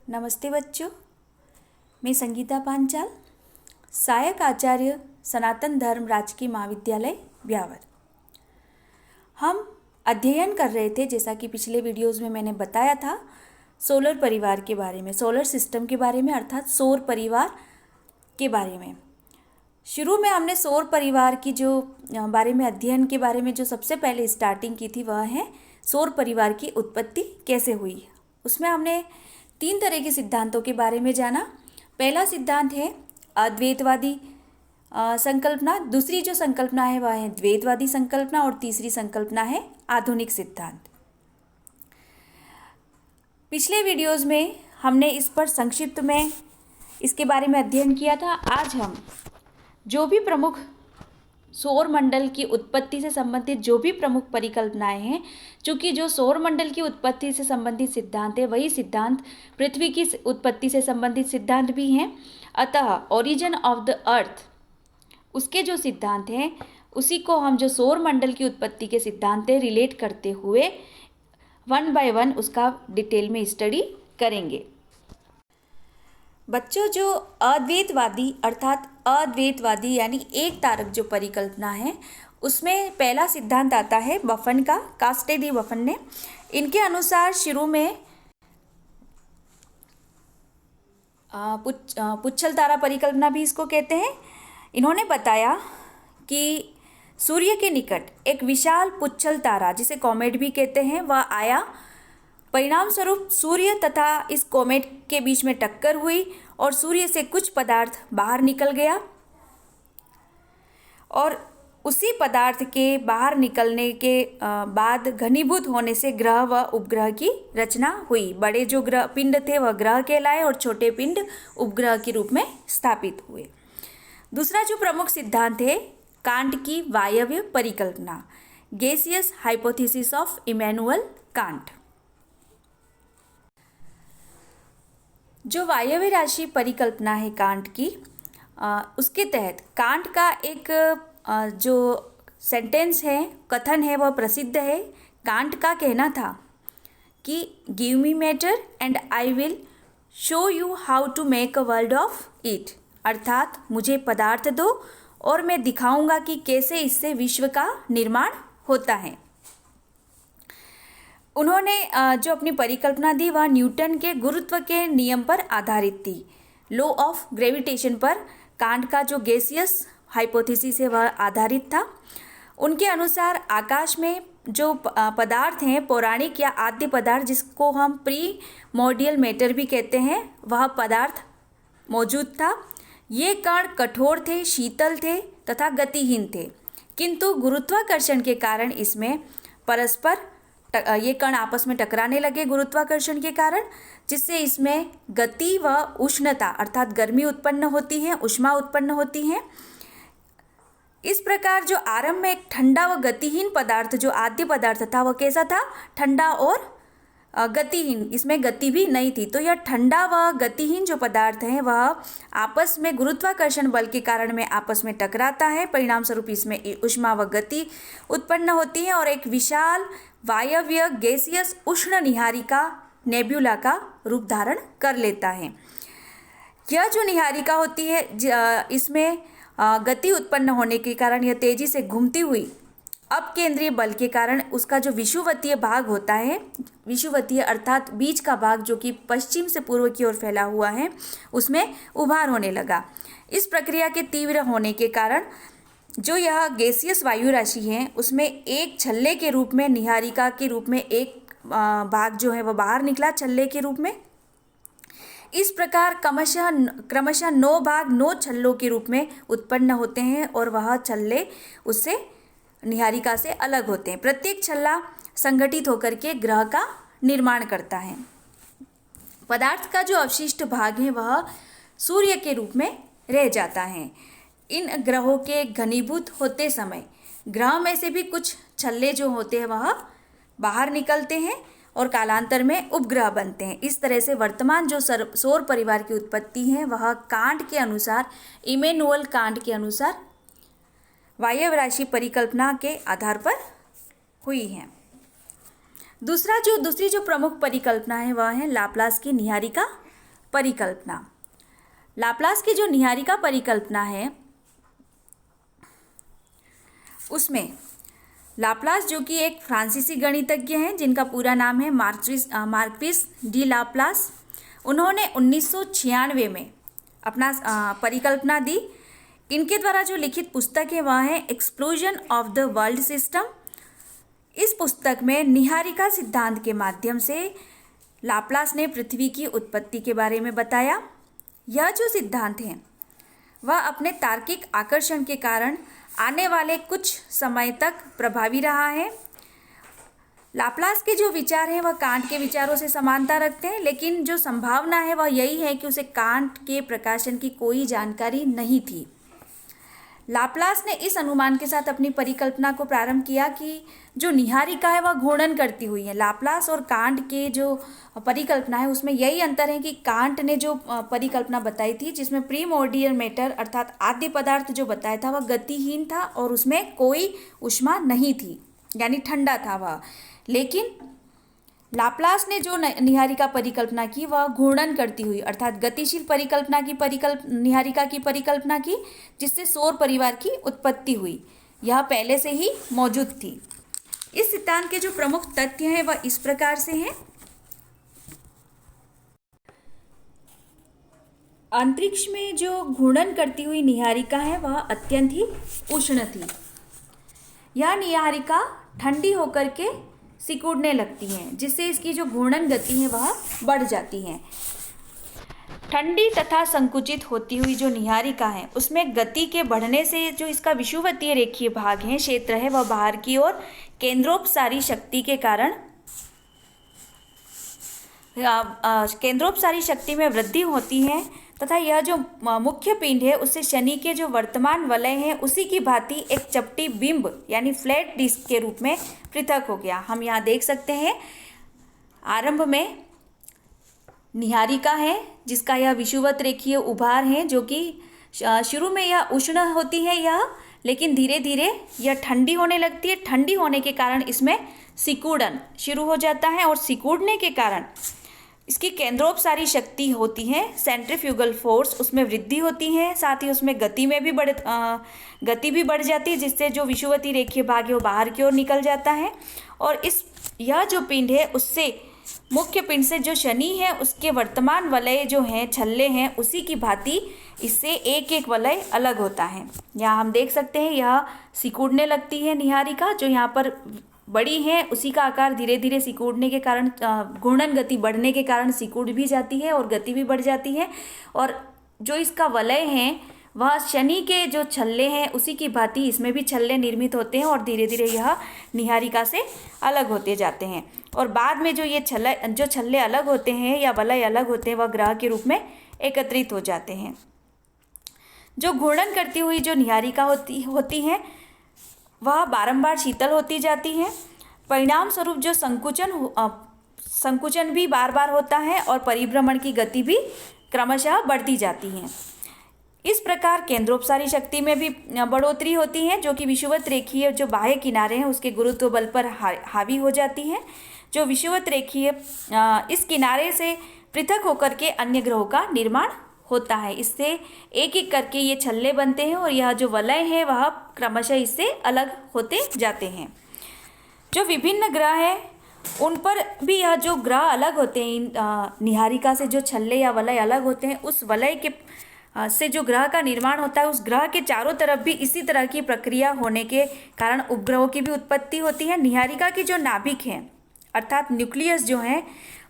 नमस्ते बच्चों, मैं संगीता पांचाल, सहायक आचार्य सनातन धर्म राजकीय महाविद्यालय ब्यावर। हम अध्ययन कर रहे थे, जैसा कि पिछले वीडियोज़ में मैंने बताया था, सोलर परिवार के बारे में, सोलर सिस्टम के बारे में, अर्थात सौर परिवार के बारे में। शुरू में हमने सौर परिवार की जो बारे में अध्ययन के बारे में जो सबसे पहले स्टार्टिंग की थी, वह है सौर परिवार की उत्पत्ति कैसे हुई। उसमें हमने 3 तरह के सिद्धांतों के बारे में जाना। पहला सिद्धांत है अद्वैतवादी संकल्पना, दूसरी जो संकल्पना है वह है द्वैतवादी संकल्पना, और तीसरी संकल्पना है आधुनिक सिद्धांत। पिछले वीडियोज़ में हमने इस पर संक्षिप्त में इसके बारे में अध्ययन किया था। आज हम जो भी प्रमुख सौर मंडल की उत्पत्ति से संबंधित जो भी प्रमुख परिकल्पनाएं हैं, चूँकि जो सौर मंडल की उत्पत्ति से संबंधित सिद्धांत है वही सिद्धांत पृथ्वी की उत्पत्ति से संबंधित सिद्धांत भी हैं, अतः ओरिजिन ऑफ द अर्थ उसके जो सिद्धांत हैं उसी को हम जो सौर मंडल की उत्पत्ति के सिद्धांत है रिलेट करते हुए 1 बाय 1 उसका डिटेल में स्टडी करेंगे। बच्चों, जो अद्वैतवादी अर्थात अद्वैतवादी यानी एक तारक जो परिकल्पना है, उसमें पहला सिद्धांत आता है बफन का, कास्टे डी बफन ने। इनके अनुसार शुरू में पुच्छल तारा परिकल्पना भी इसको कहते हैं। इन्होंने बताया कि सूर्य के निकट एक विशाल पुच्छल तारा, जिसे कॉमेट भी कहते हैं, वह आया। परिणाम स्वरूप सूर्य तथा इस कॉमेट के बीच में टक्कर हुई और सूर्य से कुछ पदार्थ बाहर निकल गया, और उसी पदार्थ के बाहर निकलने के बाद घनीभूत होने से ग्रह व उपग्रह की रचना हुई। बड़े जो ग्रह पिंड थे वह ग्रह कहलाए और छोटे पिंड उपग्रह के रूप में स्थापित हुए। दूसरा जो प्रमुख सिद्धांत है कांट की वायव्य परिकल्पना, gaseous hypothesis of Immanuel Kant. जो वायव्य राशि परिकल्पना है कांट की, उसके तहत कांट का एक जो सेंटेंस है, कथन है, वह प्रसिद्ध है। कांट का कहना था कि give me matter and I will show you how to make a world of it, अर्थात मुझे पदार्थ दो और मैं दिखाऊंगा कि कैसे इससे विश्व का निर्माण होता है। उन्होंने जो अपनी परिकल्पना दी वह न्यूटन के गुरुत्व के नियम पर आधारित थी, लॉ ऑफ ग्रेविटेशन पर कांट का जो गैसियस हाइपोथेसिस है वह आधारित था। उनके अनुसार आकाश में जो पदार्थ हैं, पौराणिक या आद्य पदार्थ जिसको हम प्री मॉर्डियल मैटर भी कहते हैं, वह पदार्थ मौजूद था। ये कण कठोर थे, शीतल थे तथा गतिहीन थे, किंतु गुरुत्वाकर्षण के कारण इसमें परस्पर ये कण आपस में टकराने लगे गुरुत्वाकर्षण के कारण, जिससे इसमें गति व उष्णता अर्थात गर्मी उत्पन्न होती है, ऊष्मा उत्पन्न होती है। इस प्रकार जो आरंभ में एक ठंडा व गतिहीन पदार्थ जो आद्य पदार्थ था वह कैसा था? ठंडा और गतिहीन, इसमें गति भी नहीं थी। तो यह ठंडा व गतिहीन जो पदार्थ है वह आपस में गुरुत्वाकर्षण बल के कारण में आपस में टकराता है, परिणाम स्वरूप इसमें ऊष्मा व गति उत्पन्न होती है और एक विशाल वायव्य गैसियस उष्ण निहारिका नेब्यूला का रूप धारण कर लेता है। यह जो निहारिका होती है इसमें गति उत्पन्न होने के कारण यह तेजी से घूमती हुई अपकेंद्रीय बल के कारण उसका जो विषुवतीय भाग होता है, विषुवतीय अर्थात बीच का भाग जो कि पश्चिम से पूर्व की ओर फैला हुआ है, उसमें उभार होने लगा। इस प्रक्रिया के तीव्र होने के कारण जो यह गैसियस वायु राशि है उसमें एक छल्ले के रूप में, निहारिका के रूप में एक भाग जो है वह बाहर निकला छल्ले के रूप में। इस प्रकार क्रमशः 9 भाग 9 छल्लों के रूप में उत्पन्न होते हैं और वह छल्ले उससे निहारिका से अलग होते हैं। प्रत्येक छल्ला संगठित होकर के ग्रह का निर्माण करता है। पदार्थ का जो अवशिष्ट भाग है वह सूर्य के रूप में रह जाता है। इन ग्रहों के घनीभूत होते समय ग्रह में से भी कुछ छल्ले जो होते हैं वह बाहर निकलते हैं और कालांतर में उपग्रह बनते हैं। इस तरह से वर्तमान जो सौर परिवार की उत्पत्ति है वह कांट के अनुसार, इमैनुअल कांट के अनुसार वायव्य राशि परिकल्पना के आधार पर हुई है। दूसरी जो प्रमुख परिकल्पना है वह है लाप्लास की निहारिका परिकल्पना। लाप्लास की जो निहारिका परिकल्पना है उसमें लाप्लास, जो कि एक फ्रांसीसी गणितज्ञ हैं जिनका पूरा नाम है मार्क्विस डी लाप्लास, उन्होंने 1996 में अपना परिकल्पना दी। इनके द्वारा जो लिखित पुस्तक है वह है explosion of the world system. इस पुस्तक में निहारिका सिद्धांत के माध्यम से लाप्लास ने पृथ्वी की उत्पत्ति के बारे में बताया। यह जो सिद्धांत है वह अपने तार्किक आकर्षण के कारण आने वाले कुछ समय तक प्रभावी रहा है। लाप्लास के जो विचार हैं वह कांट के विचारों से समानता रखते हैं, लेकिन जो संभावना है वह यही है कि उसे कांट के प्रकाशन की कोई जानकारी नहीं थी। लाप्लास ने इस अनुमान के साथ अपनी परिकल्पना को प्रारंभ किया कि जो निहारिका है वह घूर्णन करती हुई है। लाप्लास और कांट के जो परिकल्पना है उसमें यही अंतर है कि कांट ने जो परिकल्पना बताई थी जिसमें प्रीमोर्डियल मैटर अर्थात आद्य पदार्थ जो बताया था वह गतिहीन था और उसमें कोई ऊष्मा नहीं थी, यानी ठंडा था वह। लेकिन लाप्लास ने जो निहारिका परिकल्पना की वह घूर्णन करती हुई अर्थात गतिशील निहारिका की परिकल्पना की, जिससे सौर परिवार की उत्पत्ति हुई। यह पहले से ही मौजूद थी। इस सिद्धांत के जो प्रमुख तथ्य हैं वह इस प्रकार से हैं। अंतरिक्ष में जो घूर्णन करती हुई निहारिका है वह अत्यंत ही उष्ण थी। यह निहारिका ठंडी होकर के सिकुड़ने लगती हैं, जिससे इसकी जो घूर्णन गति है वह बढ़ जाती है। ठंडी तथा संकुचित होती हुई जो निहारिका है उसमें गति के बढ़ने से जो इसका विषुवतीय रेखीय भाग है, क्षेत्र है, वह बाहर की ओर केंद्रोपसारी शक्ति में वृद्धि होती है तथा यह जो मुख्य पिंड है उससे शनि के जो वर्तमान वलय हैं उसी की भांति एक चपटी बिंब यानी फ्लैट डिस्क के रूप में पृथक हो गया। हम यहाँ देख सकते हैं आरंभ में निहारिका है जिसका यह विषुवत रेखीय उभार है, जो कि शुरू में यह उष्ण होती है यह, लेकिन धीरे धीरे यह ठंडी होने लगती है। ठंडी होने के कारण इसमें सिकुड़न शुरू हो जाता है और सिकुड़ने के कारण इसकी केंद्रोपसारी शक्ति होती है, सेंट्रीफ्यूगल फोर्स, उसमें वृद्धि होती है। साथ ही उसमें गति भी बढ़ जाती है, जिससे जो विषुवतीय रेखीय भाग है वो बाहर की ओर निकल जाता है। और यह जो पिंड है उससे मुख्य पिंड से जो शनि है उसके वर्तमान वलय जो हैं छल्ले हैं उसी की भांति इससे एक एक वलय अलग होता है। यहाँ हम देख सकते हैं यह सिकुड़ने लगती है निहारिका, जो यहाँ पर बड़ी है उसी का आकार धीरे धीरे सिकुड़ने के कारण घूर्णन गति बढ़ने के कारण सिकुड़ भी जाती है और गति भी बढ़ जाती है। और जो इसका वलय है वह शनि के जो छल्ले हैं उसी की भांति इसमें भी छल्ले निर्मित होते हैं और धीरे धीरे यह निहारिका से अलग होते जाते हैं। और बाद में जो छल्ले अलग होते हैं या वलय अलग होते हैं वह ग्रह के रूप में एकत्रित हो जाते हैं। जो घूर्णन करती हुई जो निहारिका होती है वह बारंबार शीतल होती जाती है। परिणाम स्वरूप जो संकुचन भी बार बार होता है और परिभ्रमण की गति भी क्रमशः बढ़ती जाती है। इस प्रकार केंद्रोपसारी शक्ति में भी बढ़ोतरी होती है, जो कि विषुवत रेखीय जो बाह्य किनारे हैं उसके गुरुत्व बल पर हावी हो जाती है। जो विषुवत रेखीय इस किनारे से पृथक होकर के अन्य ग्रहों का निर्माण होता है। इससे एक एक करके ये छल्ले बनते हैं और यह जो वलय है वह क्रमशः इससे अलग होते जाते हैं। जो विभिन्न ग्रह हैं उन पर भी यह जो ग्रह अलग होते हैं, निहारिका से जो छल्ले या वलय अलग होते हैं उस वलय के से जो ग्रह का निर्माण होता है उस ग्रह के चारों तरफ भी इसी तरह की प्रक्रिया होने के कारण उपग्रहों की भी उत्पत्ति होती है। निहारिका की जो नाभिक है अर्थात न्यूक्लियस जो है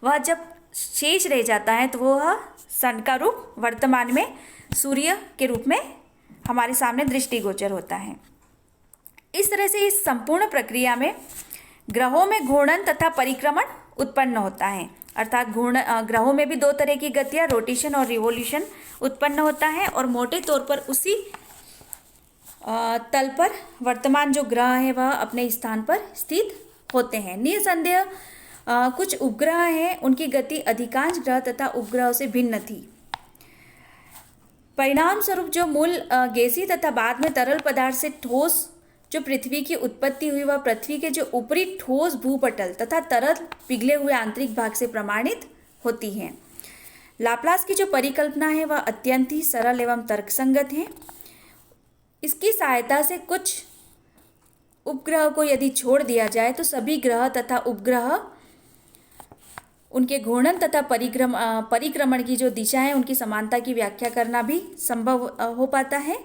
वह जब शेष रह जाता है तो वह सन का रूप वर्तमान में सूर्य के रूप में हमारे सामने दृष्टिगोचर होता है। इस तरह से इस संपूर्ण प्रक्रिया में ग्रहों में घूर्णन तथा परिक्रमण उत्पन्न होता है। अर्थात ग्रहों में भी दो तरह की गतियाँ रोटेशन और रिवोल्यूशन उत्पन्न होता है और मोटे तौर पर उसी तल पर वर्तमान जो ग्रह है वह अपने स्थान पर स्थित होते हैं। निसंदेह कुछ उपग्रह हैं उनकी गति अधिकांश ग्रह तथा उपग्रहों से भिन्न थी। परिणाम स्वरूप जो मूल गैसीय तथा बाद में तरल पदार्थ से ठोस जो पृथ्वी की उत्पत्ति हुई वह पृथ्वी के जो ऊपरी ठोस भूपटल तथा तरल पिघले हुए आंतरिक भाग से प्रमाणित होती है। लाप्लास की जो परिकल्पना है वह अत्यंत ही सरल एवं तर्कसंगत है। इसकी सहायता से कुछ उपग्रह को यदि छोड़ दिया जाए तो सभी ग्रह तथा उपग्रह उनके घूर्णन तथा परिक्रमण की जो दिशा है उनकी समानता की व्याख्या करना भी संभव हो पाता है।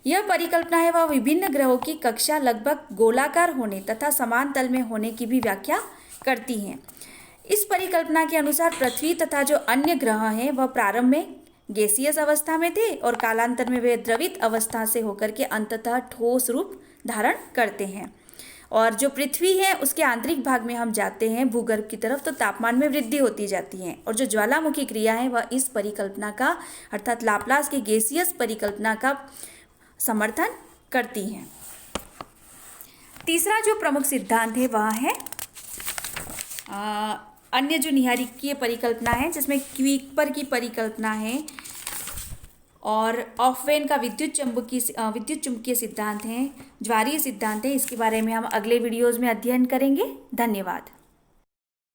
यह परिकल्पना है वह विभिन्न ग्रहों की कक्षा लगभग गोलाकार होने तथा समान तल में होने की भी व्याख्या करती हैं। इस परिकल्पना के अनुसार पृथ्वी तथा जो अन्य ग्रह हैं वह प्रारंभ में गैसीयस अवस्था में थे और कालांतर में वे द्रवित अवस्था से होकर के अंततः ठोस रूप धारण करते हैं। और जो पृथ्वी है उसके आंतरिक भाग में हम जाते हैं भूगर्भ की तरफ तो तापमान में वृद्धि होती जाती है और जो ज्वालामुखी क्रिया है वह इस परिकल्पना का अर्थात लाप्लास की गैसीयस परिकल्पना का समर्थन करती हैं। तीसरा जो प्रमुख सिद्धांत है वह है अन्य जो निहारिकीय परिकल्पना है जिसमें क्विपर की परिकल्पना है और ऑफवेन का विद्युत चुंबकीय सिद्धांत है, ज्वारीय सिद्धांत है। इसके बारे में हम अगले वीडियोज़ में अध्ययन करेंगे। धन्यवाद।